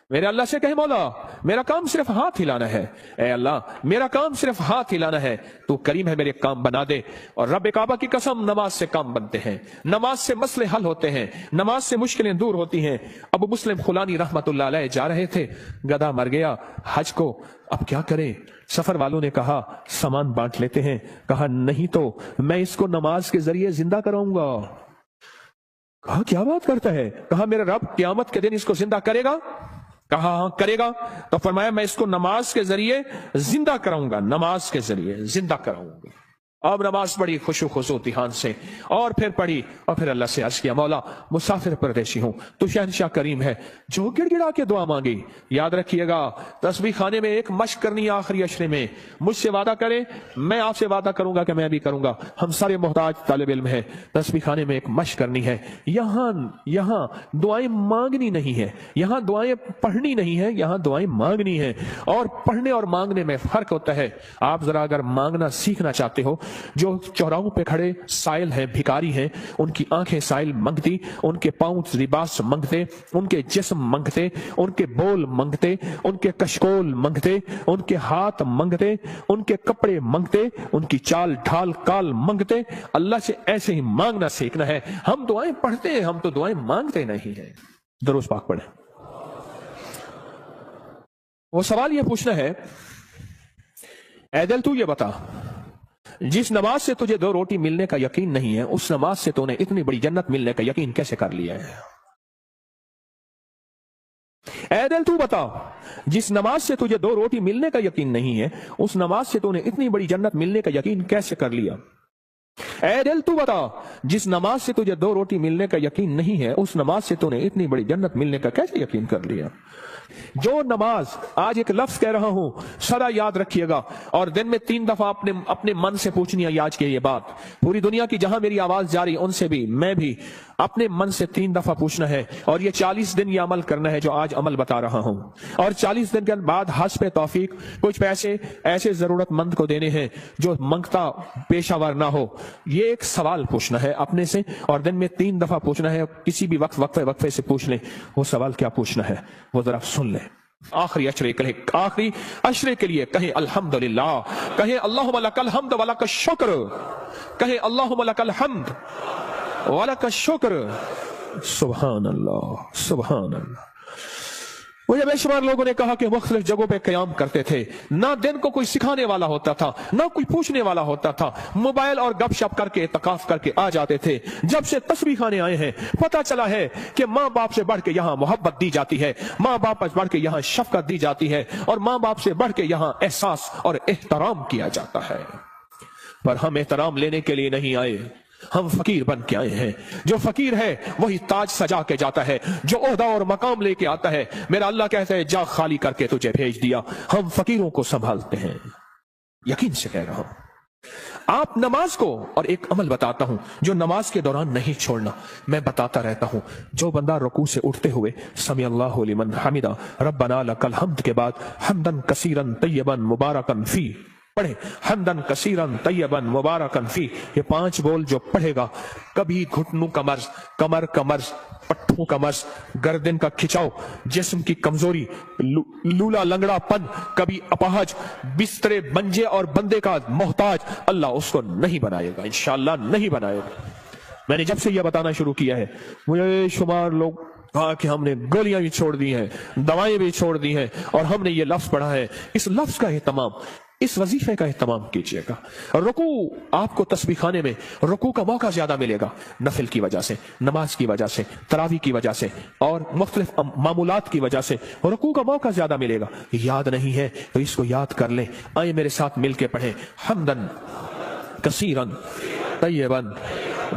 میرے اللہ سے کہے مولا میرا کام صرف ہاتھ ہلانا ہے، اے اللہ میرا کام صرف ہاتھ ہلانا ہے، تو کریم ہے میرے کام بنا دے۔ اور رب کعبہ کی قسم نماز سے کام بنتے ہیں، نماز سے مسئلے حل ہوتے ہیں، نماز سے مشکلیں دور ہوتی ہیں۔ ابو مسلم خولانی رحمت اللہ علیہ جا رہے تھے، گدھا مر گیا حج کو، اب کیا کریں؟ سفر والوں نے کہا سامان بانٹ لیتے ہیں، کہا نہیں تو میں اس کو نماز کے ذریعے زندہ کراؤں گا۔ کہا کیا بات کرتا ہے؟ کہا میرا رب قیامت کے دن اس کو زندہ کرے گا؟ کہا ہاں کرے گا۔ تو فرمایا میں اس کو نماز کے ذریعے زندہ کراؤں گا، نماز کے ذریعے زندہ کراؤں گا۔ اب نماز پڑھی خشوع خضوع دھیان سے، اور پھر پڑھی، اور پھر اللہ سے عرض کیا مولا مسافر پردیسی ہوں، تو شہنشاہ کریم ہے جو گڑ گڑا کے دعا مانگی۔ یاد رکھیے گا تسبیح خانے میں ایک مشق کرنی ہے آخری عشرے میں، مجھ سے وعدہ کرے، میں آپ سے وعدہ کروں گا کہ میں بھی کروں گا، ہم سارے محتاج طالب علم ہیں، تسبیح خانے میں ایک مشق کرنی ہے۔ یہاں دعائیں مانگنی نہیں ہے، یہاں دعائیں پڑھنی نہیں ہے، یہاں دعائیں مانگنی ہے۔ اور پڑھنے اور مانگنے میں فرق ہوتا ہے۔ آپ ذرا اگر مانگنا سیکھنا چاہتے ہو، جو چوراہوں پہ کھڑے سائل ہیں، بھکاری ہیں، ان کی آنکھیں سائل منگتی، ان کے پاؤں لباس منگتے، ان کے جسم منگتے، ان کے بول منگتے، ان کے کشکول منگتے، ان کے ہاتھ منگتے، ان کے کپڑے منگتے، ان کی چال ڈھال کال منگتے۔ اللہ سے ایسے ہی مانگنا سیکھنا ہے۔ ہم دعائیں پڑھتے ہیں، ہم تو دعائیں مانگتے نہیں ہیں۔ درود پاک پڑھیں۔ وہ سوال یہ پوچھنا ہے، اے دل تو یہ بتا، جس نماز سے تجھے 2 روٹی ملنے کا یقین نہیں ہے، اس نماز سے تو نے اتنی بڑی جنت ملنے کا یقین کیسے کر لیا ہے؟ اے دل تو بتا، جس نماز سے تجھے 2 روٹی ملنے کا یقین نہیں ہے، اس نماز سے تو نے اتنی بڑی جنت ملنے کا یقین کیسے کر لیا؟ اے دل تو بتا، جس نماز سے تجھے 2 روٹی ملنے کا یقین نہیں ہے، اس نماز سے تو نے اتنی بڑی جنت ملنے کا کیسے یقین کر لیا؟ جو نماز، آج ایک لفظ کہہ رہا ہوں سدا یاد رکھیے گا، اور دن میں 3 دفعہ اپنے من سے پوچھنی ہے آج کے یہ بات، پوری دنیا کی جہاں میری آواز جاری ان سے بھی، میں بھی اپنے من سے 3 دفعہ پوچھنا ہے، اور یہ 40 دن یہ عمل کرنا ہے جو آج عمل بتا رہا ہوں، اور 40 دن کے بعد حسب توفیق کچھ پیسے ایسے ضرورت مند کو دینے ہیں جو منگتا پیشہ ور نہ ہو۔ یہ ایک سوال پوچھنا ہے اپنے سے، اور دن میں 3 دفعہ پوچھنا ہے، کسی بھی وقت وقفے سے پوچھ لیں وہ سوال کیا پوچھنا ہے، وہ ذرا سن لیں۔ آخری اشرے کے لیے کہیں الحمدللہ، کہیں اللہم لک الحمد ولک الشکر، کہیں اللہم لک الحمد ولک الشکر۔ سبحان اللہ سبحان اللہ۔ مجھے بے شمار لوگوں نے کہا کہ مختلف جگہوں پہ قیام کرتے تھے، نہ دن کو کوئی سکھانے والا ہوتا تھا، نہ کوئی پوچھنے والا ہوتا تھا، موبائل اور گپ شپ کر کے اعتکاف کر کے آ جاتے تھے۔ جب سے تسبیح خانے آئے ہیں پتہ چلا ہے کہ ماں باپ سے بڑھ کے یہاں محبت دی جاتی ہے، ماں باپ سے بڑھ کے یہاں شفقت دی جاتی ہے، اور ماں باپ سے بڑھ کے یہاں احساس اور احترام کیا جاتا ہے۔ پر ہم احترام لینے کے لیے نہیں آئے، ہم فقیر بن کے آئے ہیں۔ جو فقیر ہے وہی تاج سجا کے جاتا ہے، جو عہدہ اور مقام لے کے آتا ہے میرا اللہ کہتا ہے جا خالی کر کے تجھے بھیج دیا۔ ہم فقیروں کو سنبھالتے ہیں، یقین سے کہہ رہا ہوں۔ آپ نماز کو، اور ایک عمل بتاتا ہوں جو نماز کے دوران نہیں چھوڑنا، میں بتاتا رہتا ہوں، جو بندہ رکوع سے اٹھتے ہوئے سمی اللہ لمن حمدہ ربنا لک الحمد کے بعد حمدن کثیرن طیبن مبارکن فی پڑھے، حمدن کثیرن طیبن مبارکن فی، یہ 5 بول جو پڑھے گا، کبھی گھٹنوں کا مرض، کمر کا مرض، پٹھوں کا مرض، گردن کا کھچاؤ، جسم کی کمزوری، لولا لنگڑا پن، کبھی اپاہج، بسترے منجے اور بندے کا محتاج، اللہ اس کو نہیں بنائے گا، انشاءاللہ نہیں بنائے گا۔ میں نے جب سے یہ بتانا شروع کیا ہے مجھے شمار لوگ کہا کہ ہم نے گولیاں بھی چھوڑ دی ہیں، دوائیں بھی چھوڑ دی ہیں، اور ہم نے یہ لفظ پڑھا ہے۔ اس لفظ کا اہتمام، اس وظیفے کا اہتمام کیجئے گا۔ رکوع، آپ کو تسبیح خانے میں رکوع کا موقع زیادہ ملے گا، نفل کی وجہ سے، نماز کی وجہ سے، تراویح کی وجہ سے، اور مختلف معمولات کی وجہ سے رکوع کا موقع زیادہ ملے گا۔ یاد نہیں ہے تو اس کو یاد کر لیں۔ آئے میرے ساتھ مل کے پڑھیں، حمدن کثیرن طیبن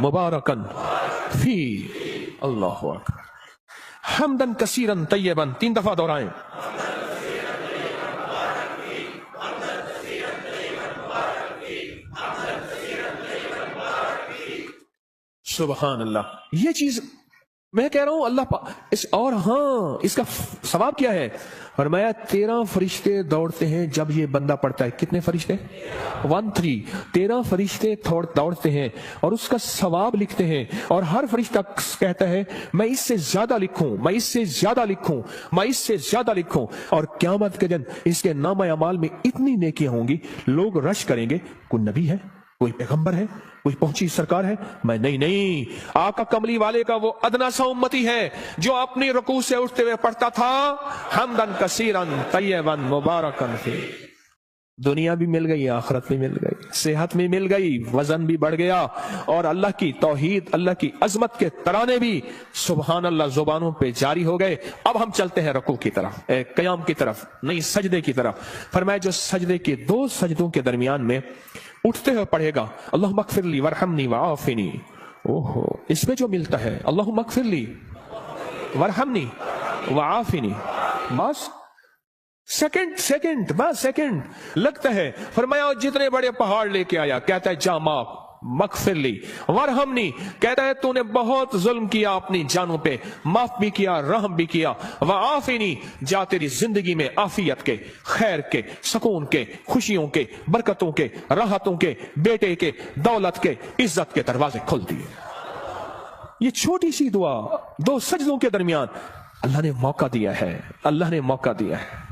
مبارکن فی، اللہ اکبر، حمدن کثیرن طیبن 3 دفعہ دہرائیں۔ سبحان اللہ۔ یہ چیز मैं कह रहा हूं और हाँ, इसका सवाब क्या है? फरमाया 13 फरिश्ते दौड़ते हैं जब ये बंदा पढ़ता है। कितने फरिश्ते? 13 फरिश्ते दौड़ते हैं और उसका सवाब लिखते हैं, और हर फरिश्ता कहता है मैं इससे ज्यादा लिखूं, मैं इससे ज्यादा लिखूं, मैं इससे ज्यादा लिखूं। और क़यामत के दिन इसके नाम अमाल में इतनी नेकियां होंगी, लोग रश करेंगे, कोई नबी है, कोई पैगंबर है, कोई पहुंची सरकार है? मैं नहीं, आका कमली वाले का वो अदना सा उम्मती है जो अपनी रुकू से उठते हुए पढ़ता था हम्दन कसीरन तय्यबन मुबारकन फी। दुनिया भी मिल गई, आखिरत भी मिल गई, सेहत भी मिल गई, वजन भी बढ़ गया, और अल्लाह की तौहीद, अल्लाह की अजमत के तराने भी सुबहान अल्लाह जुबानों पे जारी हो गए। अब हम चलते हैं रुकू की तरफ, क़याम की तरफ, नहीं सजदे की तरफ। फरमाया जो सजदे के 2 सजदों के दरमियान में उठते हुए पढ़ेगा अल्लाह मगफिरली वरहमनी वआफिनी, ओहो, इसमें जो मिलता है अल्लाह मगफिरली वरहमनी वआफिनी, बस सेकंड लगता है। फरमाया जितने बड़े पहाड़ लेके आया, कहता है जा माफ, मगफिरली वरहमनी, कहता है तूने बहुत जुल्म किया अपनी जानों पे, माफ भी किया, रहम भी किया। वआफिनी, जा तेरी जिंदगी में आफियत के, खैर के, सुकून के, खुशियों के, बरकतों के, राहतों के, बेटे के, दौलत के, इज्जत के दरवाजे खोल दिए। ये छोटी सी दुआ 2 सजदों के दरमियान अल्लाह ने मौका दिया है, अल्लाह ने मौका दिया है,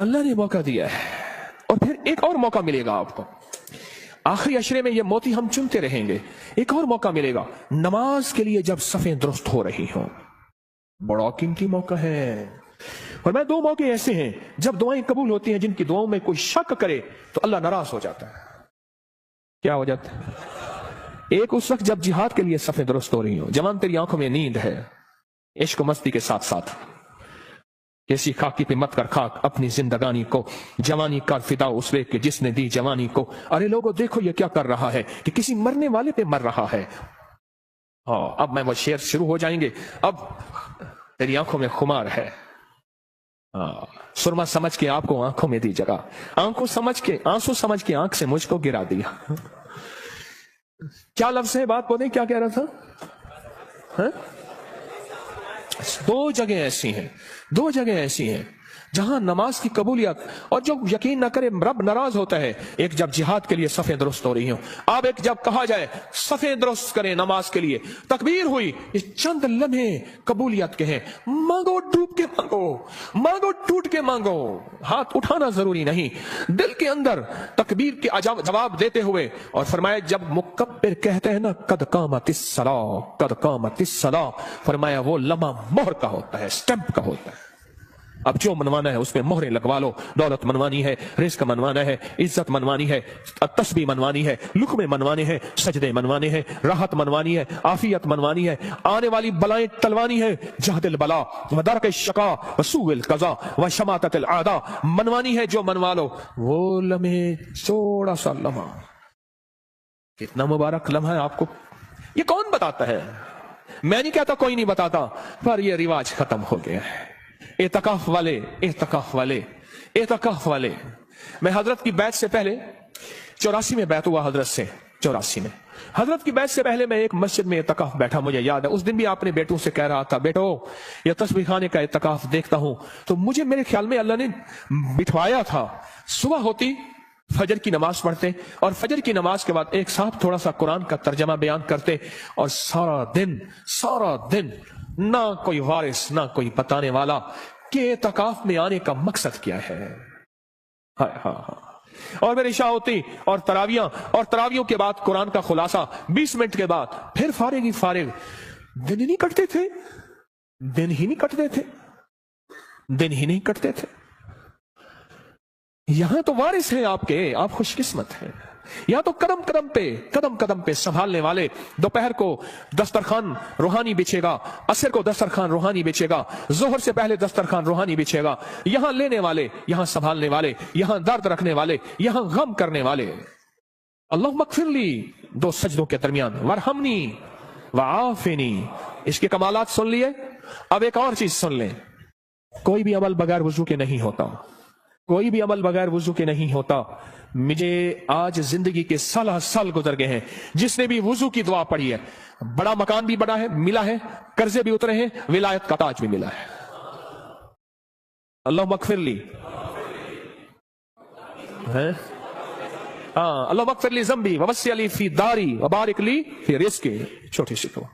अल्लाह ने मौका दिया है। और फिर एक और मौका मिलेगा आपको, आखिरी अशरे में ये मोती हम चुनते रहेंगे। एक और मौका मिलेगा नमाज के लिए, जब सफें दुरुस्त हो रही हो, बड़ा कीमती मौका है। और मैं 2 मौके ऐसे हैं जब दुआएं कबूल होती हैं, जिनकी दुआओं में कोई शक करे तो अल्लाह नाराज हो जाता है। क्या हो जाता है? एक उस वक्त जब जिहाद के लिए सफें दुरुस्त हो रही हो, जवान तेरी आंखों में नींद है, इश्क मस्ती के साथ साथ किसी खाकी पे मत कर खाक अपनी जिंदगानी को, जवानी का फिदा उस वे के जिसने दी जवानी को। अरे लोगों देखो ये क्या कर रहा है कि किसी मरने वाले पे मर रहा है। हाँ, अब मैं वो शेर शुरू हो जाएंगे। अब तेरी आंखों में खुमार है, सुरमा समझ के आपको आंखों में दी जगह, आंखों समझ के, आंसू समझ के आंख से मुझको गिरा दिया। क्या लफ्ज है, बात बोले, क्या कह रहा था? है? 2 जगह ऐसी हैं, 2 जगह ऐसी हैं जहां नमाज की कबूलियत, और जो यकीन न करे रब नाराज होता है। एक जब जिहाद के लिए सफेद दुरुस्त हो रही हो, अब एक जब कहा जाए सफेद दुरुस्त करें नमाज के लिए, तकबीर हुई, ये चंद लम्हे कबूलियत के हैं। मांगो, डूब के मांगो, मांगो टूट के मांगो, हाथ उठाना जरूरी नहीं, दिल के अंदर तकबीर के जवाब देते हुए। और फरमाया जब मुकब्बिर कहते हैं ना कद कामतिस सला, कद कामतिस सला, फरमाया वो लम्हा मोहर का होता है, स्टैंप का होता है। अब जो मनवाना है उसमें मोहरें लगवा लो। दौलत मनवानी है, रिस्क मनवाना है, इज्जत मनवानी है, तस्बीह मनवानी है, लुक़मे मनवाने हैं, सजदे मनवाने हैं, राहत मनवानी है, आफियत मनवानी है, आने वाली बलाएं टलवानी है, जहदिल बला व दरक शिका व सूइल क़ज़ा व शमाततिल आदा मनवानी है। जो मनवा लो वो लम्हे, थोड़ा सा लम्हा, कितना मुबारक लम्हा है आपको, ये कौन बताता है? मैं नहीं कहता कोई नहीं बताता, पर ये रिवाज खत्म हो गया है। एतकाफ वाले, एतकाफ वाले, एतकाफ वाले। मैं हजरत की बैत से पहले 84 में बैत हुआ हजरत से, 84 में हजरत की बैत से पहले मैं एक मस्जिद में एतकाफ बैठा, मुझे याद है। उस दिन भी आपने बेटों से कह रहा था, बेटो ये तस्बीह खाने का एतकाफ देखता हूं, तो मुझे मेरे ख्याल में अल्लाह ने बिठवाया था। सुबह होती, फजर की नमाज पढ़ते, और फजर की नमाज के बाद एक साहब थोड़ा सा कुरान का तर्जमा बयान करते, और सारा दिन ना कोई वारिस, ना कोई बताने वाला कि एतकाफ में आने का मकसद क्या है। हाँ। और मेरी इशा होती और तरावियां, और तरावियों के बाद कुरान का खुलासा, 20 मिनट के बाद फिर फारिग ही फारिग। दिन ही नहीं कटते थे, दिन ही नहीं कटते थे, दिन ही नहीं कटते थे। यहां तो वारिस हैं आपके, आप खुशकिस्मत हैं। यहां तो कदम कदम पे संभालने वाले। दोपहर को दस्तरखान रूहानी बिछेगा, असर को दस्तरखान रूहानी बिछेगा, जोहर से पहले दस्तरखान रूहानी बिछेगा। यहां लेने वाले, यहां संभालने वाले, यहां दर्द रखने वाले, यहां गम करने वाले। अल्लाह मगफिरली 2 सजदों के दरमियान, वरहमनी वआफिनी। इसके कमालात सुन लिए। अब एक और चीज सुन लें, कोई भी अमल बगैर वजू के नहीं होता। कोई भी अमल बगैर वुजू के नहीं होता। मुझे आज जिंदगी के साल गुजर गए हैं, जिसने भी वुजू की दुआ पढ़ी है, बड़ा मकान भी बड़ा है मिला है, कर्जे भी उतरे हैं, विलायत का ताज भी मिला है। अल्लाह मगफिरली है, हाँ, अल्लाह मगफिरली ज़म्बी ववस्सी अली फी दारी वबारिक ली फी रिज़्क़ी। छोटी सी तो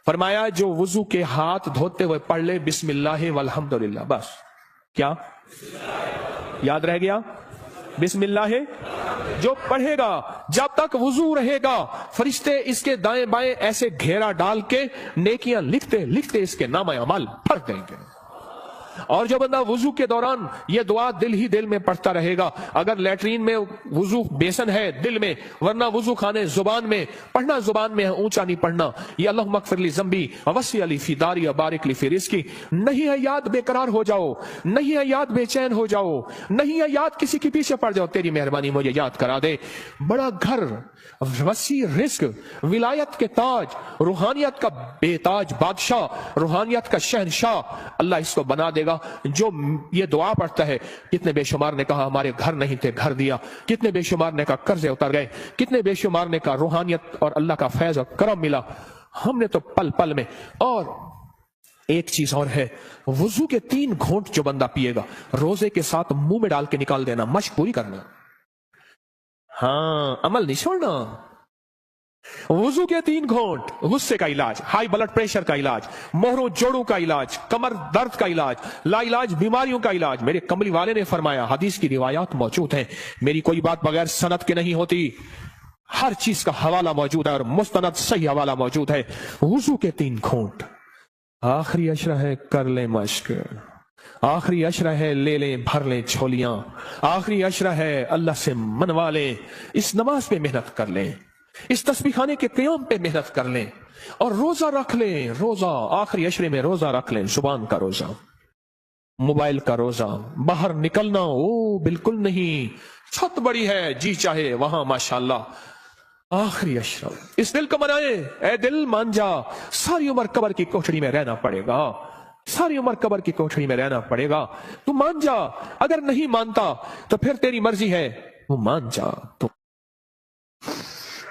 फरमाया जो वुजू के हाथ धोते हुए पढ़ ले बिस्मिल्लाह वल्हम्दुलिल्लाह, बस क्या याद रह गया? बिस्मिल्लाह। जो पढ़ेगा जब तक वुजू रहेगा, फरिश्ते इसके दाएं बाएं ऐसे घेरा डाल के नेकियां लिखते लिखते इसके नाम अमल भर देंगे। और जो बंदा वुजू के दौरान ये दुआ दिल ही दिल में पढ़ता रहेगा, अगर लैट्रीन में वुजू बेसन है दिल में, वरना वुजू खाने जुबान में पढ़ना, जुबान में है, ऊंचा नहीं पढ़ना। ये अल्लाह मगफिरली ज़म्बी ववस्सी अली फी दारी बारिक ली फी रिज़्क़ी। नहीं है याद बेकरार हो जाओ, नहीं है याद बेचैन हो जाओ, नहीं है याद किसी के पीछे पड़ जाओ, तेरी मेहरबानी मुझे याद करा दे। बड़ा घर, वसी रिज़्क़, विलायत के ताज, रूहानियत का बेताज बादशाह, रूहानियत का शहनशाह, अल्लाह इसको बना देगा जो ये दुआ पढ़ता है। कितने बेशुमार ने कहा हमारे घर नहीं थे, घर दिया, कितने बेशुमार ने कहा कर्जे उतर गए, कितने बेशुमार ने कहा रूहानियत और अल्लाह का फैज और करम मिला, हमने तो पल पल में। और एक चीज और है, वुजू के 3 घूंट जो बंदा पिएगा रोजे के साथ मुंह में डाल के निकाल देना, मशक पूरी करना। हाँ, अमल नहीं छोड़ना। वुजू के 3 घूंट, गुस्से का इलाज, हाई ब्लड प्रेशर का इलाज, मोहरों जोड़ों का इलाज, कमर दर्द का इलाज, लाइलाज बीमारियों का इलाज। मेरे कमली वाले ने फरमाया, हदीस की रिवायात मौजूद हैं, मेरी कोई बात बगैर सनद के नहीं होती, हर चीज का हवाला मौजूद है और मुस्तनद सही हवाला मौजूद है। वुजू के 3 घूंट, आखिरी अशरा है कर ले मश्क, आखिरी अशरा है ले लें भर लें झोलियां, आखिरी अशरा है अल्लाह से मनवा लें, इस नमाज पे मेहनत कर लें, इस तस्बीह खाने के क़याम पे मेहनत कर लें, और रोजा रख लें। रोजा आखिरी अशरे में रोजा रख लें, जुबान का रोजा, मोबाइल का रोजा, बाहर निकलना ओ बिल्कुल नहीं, छत बड़ी है जी चाहे वहां माशाअल्लाह। आखिरी अशरा इस दिल को मनाए, ए दिल मान जा, सारी उम्र कब्र की कोठड़ी में रहना पड़ेगा, सारी उम्र कब्र की कोठड़ी में रहना पड़ेगा। तू मान जा, अगर नहीं मानता तो फिर तेरी मर्जी है, वो मान जा। तो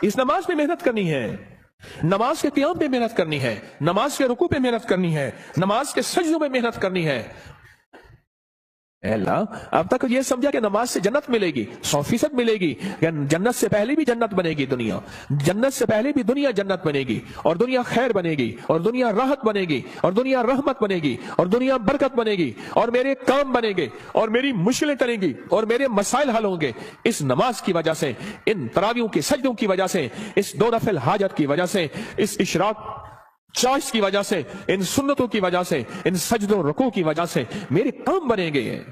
इस नमाज पे मेहनत करनी है, नमाज के क़याम पे मेहनत करनी है, नमाज के रुकू पे मेहनत करनी है, नमाज के सजदों पे मेहनत करनी है। अल्लाह, अब तक ये समझा कि नमाज से जन्नत मिलेगी, 100% मिलेगी, जन्नत से पहले भी जन्नत बनेगी दुनिया, जन्नत से पहले भी दुनिया जन्नत बनेगी, और दुनिया खैर बनेगी, और दुनिया राहत बनेगी, और दुनिया रहमत बनेगी, और दुनिया बरकत बनेगी, और मेरे काम बनेंगे, और मेरी मुश्किलें टलेंगी, और मेरे मसाइल हल होंगे इस नमाज की वजह से, इन तरावियों के सजदों की वजह से, इस 2 नफिल हाजत की वजह से, इस इशराक चॉइस की वजह से, इन सुन्नतों की वजह से, इन सजदों रुकू की वजह से मेरे काम बनेंगे।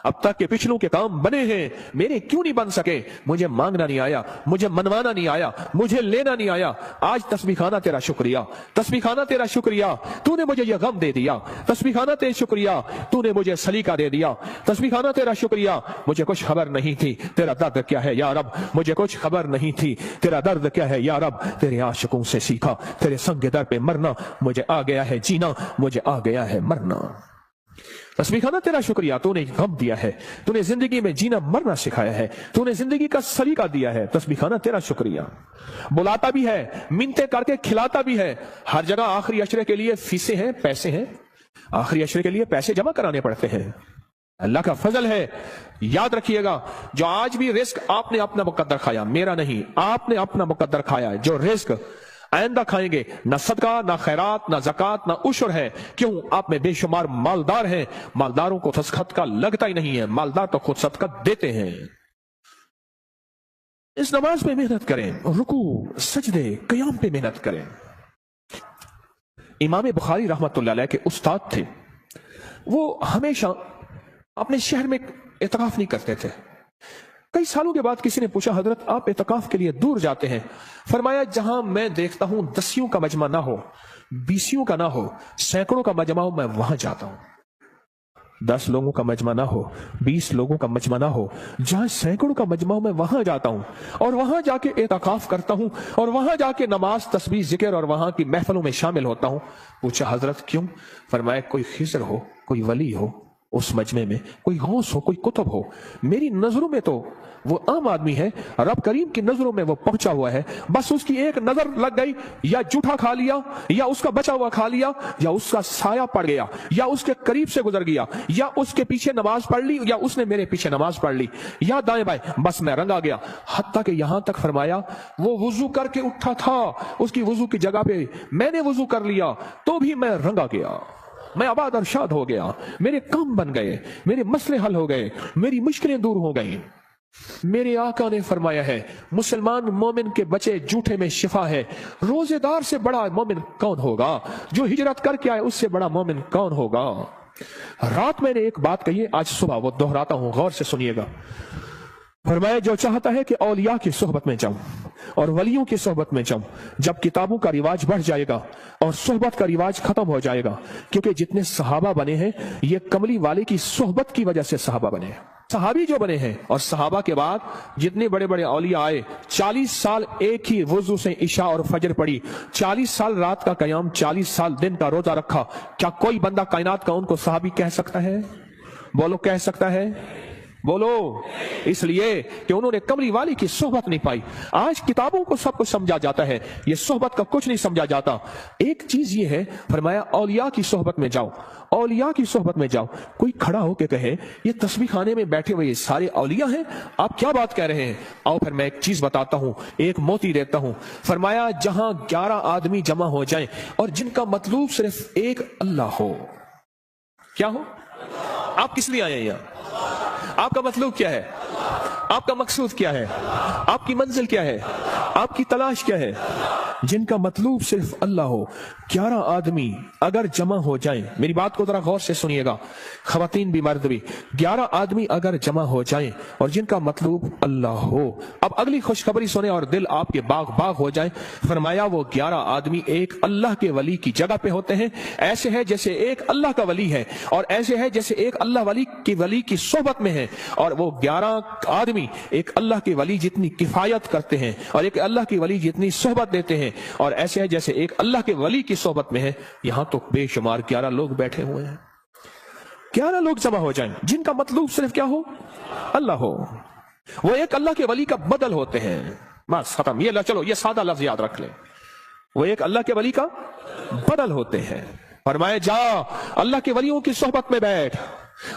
अब तक के पिछलों के काम बने हैं, मेरे क्यों नहीं बन सके? मुझे मांगना नहीं आया, मुझे मनवाना नहीं आया, मुझे लेना नहीं आया। आज तस्बीह खाना तेरा शुक्रिया, तस्बीह खाना तेरा शुक्रिया, तूने मुझे यह गम दे दिया, तस्बीह खाना तेरा शुक्रिया, तूने मुझे सलीका दे दिया, तस्बीह खाना तेरा शुक्रिया, मुझे कुछ खबर नहीं थी तेरा दर्द क्या है या रब, मुझे कुछ खबर नहीं थी तेरा दर्द क्या है या रब, तेरे आशिकों से सीखा, तेरे संग दर पे मरना, मुझे आ गया है जीना, मुझे आ गया है मरना। तस्बीह खाना तेरा शुक्रिया, तूने गम दिया है, तूने जिंदगी में जीना मरना सिखाया है, तूने जिंदगी का सलीका दिया है। तस्बीह खाना तेरा शुक्रिया। बुलाता भी है, मिन्नतें करके खिलाता भी है। हर जगह आखिरी अशरे के लिए फीसें हैं, पैसे हैं, आखिरी अशरे के लिए पैसे जमा कराने पड़ते हैं। अल्लाह का फजल है। याद रखिएगा, जो आज भी रिस्क आपने अपना मुकद्दर खाया, मेरा नहीं, आपने अपना मुकद्दर खाया, जो रिस्क आइंदा खाएंगे, ना सदका, ना खैरात, ना ज़कात, ना उशर है। क्यों? आप में बेशुमार मालदार हैं, मालदारों को सदका लगता ही नहीं है, मालदार तो खुद सदका देते हैं। इस नमाज पे मेहनत करें, रुकू सजदे क़याम पे मेहनत करें। इमाम बुखारी रहमतुल्लाह अलैह के उस्ताद थे, वो हमेशा अपने शहर में इत्काफ नहीं करते थे। कई सालों के बाद किसी ने पूछा, हजरत आप इत्काफ के लिए दूर जाते हैं? फरमाया, जहां मैं देखता हूं 10 का मजमा ना हो, 20 का ना हो, सैकड़ों का मजमा हो, मैं वहां जाता हूं। 10 लोगों का मजमा ना हो, 20 लोगों का मजमा ना हो, जहां सैकड़ों का मजमा हो, मैं वहां जाता हूं, और वहां जाके इत्काफ करता हूं, और वहां जाके नमाज, तस्बीह, जिक्र और वहां की महफिलों में शामिल होता हूं। पूछा, हजरत क्यों? फरमाया, कोई खिज़र हो, कोई वली हो, उस मजमे में कोई गौस हो, कोई कुतुब हो। मेरी नजरों में तो वो आम आदमी है, रब करीम की नजरों में वो पहुंचा हुआ है। बस उसकी एक नजर लग गई, या जूठा खा लिया, या उसका बचा हुआ खा लिया, या उसका साया पड़ गया, या उसके करीब से गुजर गया, या उसके पीछे नमाज पढ़ ली, या उसने मेरे पीछे नमाज पढ़ ली, या दाएं बाएं, बस मैं रंगा गया। हत्ता कि यहां तक फरमाया वो वुजू करके उठा था, उसकी वुजू की जगह पे मैंने वुजू कर लिया तो भी मैं रंगा गया, मैं आबाद और शाद हो गया, मेरे काम बन गए, मेरे मसले हल हो गए, मेरी मुश्किलें दूर हो गई। मेरे आका ने फरमाया है, मुसलमान मोमिन के बचे जूठे में शिफा है। रोजेदार से बड़ा मोमिन कौन होगा? जो हिजरत करके आए उससे बड़ा मोमिन कौन होगा? रात मैंने एक बात कही है, आज सुबह वो दोहराता हूं, गौर से सुनिएगा। फरमाया जो चाहता है कि औलिया की सोहबत में जाऊं और वलियों की सोहबत में जाऊं, जब किताबों का रिवाज बढ़ जाएगा और सोहबत का रिवाज खत्म हो जाएगा, क्योंकि जितने सहाबा बने हैं ये कमली वाले की सोहबत की वजह से सहाबा बने हैं। सहाबी जो बने हैं और सहाबा के बाद जितने बड़े बड़े औलिया आए, 40 साल एक ही वुजू से इशा और फजर पड़ी, 40 साल रात का कयाम, 40 साल दिन का रोजा रखा। क्या कोई बंदा कायनात का उनको सहाबी कह सकता है? बोलो, कह सकता है? बोलो। इसलिए कि उन्होंने कमली वाली की सोहबत नहीं पाई। आज किताबों को सब कुछ समझा जाता है, ये सोहबत का कुछ नहीं समझा जाता। एक चीज ये है, फरमाया औलिया की सोहबत में जाओ, औलिया की सोहबत में जाओ। कोई खड़ा होकर कहे ये तस्बीह खाने में बैठे हुए ये सारे औलिया हैं, आप क्या बात कह रहे हैं? आओ फिर मैं एक चीज बताता हूं, एक मोती देता हूं। फरमाया जहां 11 आदमी जमा हो जाएं और जिनका मतलूब सिर्फ एक अल्लाह हो। क्या हो? आप किस लिए आए हैं यहां? आपका मतलब क्या है? आपका मकसूद क्या है? आपकी मंजिल क्या है? आपकी तलाश क्या है? जिनका मतलूब सिर्फ अल्लाह हो। 11 आदमी अगर जमा हो जाएं, मेरी बात को जरा गौर से सुनिएगा, खवातीन भी मर्द भी, 11 आदमी अगर जमा हो जाएं और जिनका मतलूब अल्लाह हो। अब अगली खुशखबरी सुने और दिल आपके बाग बाग हो जाए। फरमाया वो 11 आदमी एक अल्लाह के वली की जगह पे होते हैं। ऐसे है जैसे एक अल्लाह का वली है, और ऐसे है जैसे एक अल्लाह वली की सोहबत में है। और वो 11 आदमी एक अल्लाह के वली जितनी किफायत करते हैं और एक अल्लाह की वली जितनी सोहबत देते हैं, और ऐसे है जैसे एक अल्लाह के वली की सोहबत में है। यहां तो बेशुमार 11 लोग बैठे हुए हैं। 11 लोग जमा हो जाएं जिनका मतलब सिर्फ क्या हो? अल्लाह हो। वो एक अल्लाह के वली का बदल होते हैं। बस खत्म। ये चलो ये सादा लफ्ज याद रख ले, वो एक अल्लाह के वली का बदल होते हैं। फरमाए जा अल्लाह के वलियों की सोहबत में बैठ।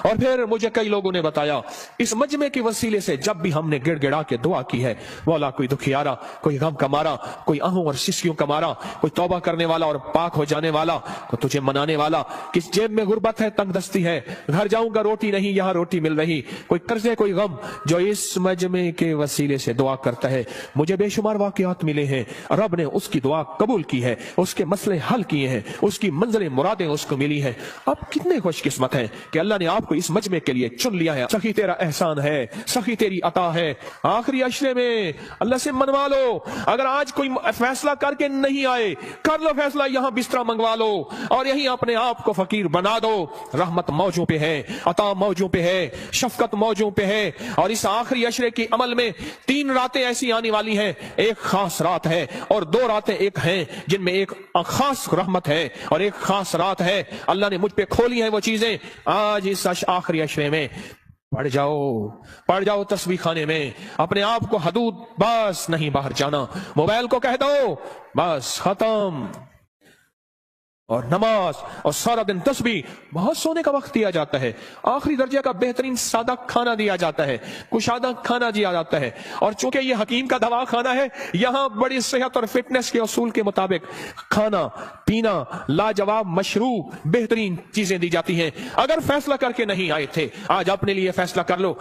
और फिर मुझे कई लोगों ने बताया इस मजमे के वसीले से जब भी हमने गिड़गिड़ा के दुआ की है, मौला कोई दुखियारा, कोई गम का मारा, कोई आहों और सिस्कियों का मारा, कोई तौबा करने वाला और पाक हो जाने वाला, कोई तुझे मनाने वाला, किस जेब में गुर्बत है, तंगदस्ती है, घर जाऊंगा रोटी नहीं यहां रोटी मिल रही, कोई कर्जे कोई गम, जो इस मजमे के वसीले से दुआ करता है, मुझे बेशुमार वाकयात मिले हैं, रब ने उसकी दुआ कबूल की है, उसके मसले हल किए हैं, उसकी मंजिलें मुरादें उसको मिली है। अब कितने खुशकिस्मत हैं कि अल्लाह ने आपको इस मजमे के लिए चुन लिया है। सखी तेरा एहसान है, सखी तेरी अता है। आखिरी अशरे में अल्लाह से मनवा लो। अगर आज कोई फैसला करके नहीं आए, कर लो फैसला, यहां बिस्तरा मंगवा लो और यहीं अपने आप को फकीर बना दो। रहमत मौजों पे है, अता मौजों पे है, शफकत मौजों पे है। और इस आखिरी अशरे के अमल में 3 रातें ऐसी आने वाली हैं, एक खास रात है और 2 रातें एक हैं जिनमें एक खास रहमत है और एक खास रात है। अल्लाह ने मुझ पे खोली है वो चीजें। आज इस आखिरी अशरे में पढ़ जाओ तस्बीह खाने में, अपने आप को हदूद बस नहीं बाहर जाना। मोबाइल को कह दो बस खत्म, और नमाज और सारा दिन तस्बीह। बहुत सोने का वक्त दिया जाता है, आखिरी दर्जे का बेहतरीन सादा खाना दिया जाता है, कुशादा खाना दिया जाता है। और चूंकि ये हकीम का दवा खाना है, यहां बड़ी सेहत और फिटनेस के उसूल के मुताबिक खाना पीना लाजवाब मशरूब बेहतरीन चीजें दी जाती हैं। अगर फैसला करके नहीं आए थे, आज अपने लिए फैसला कर लो।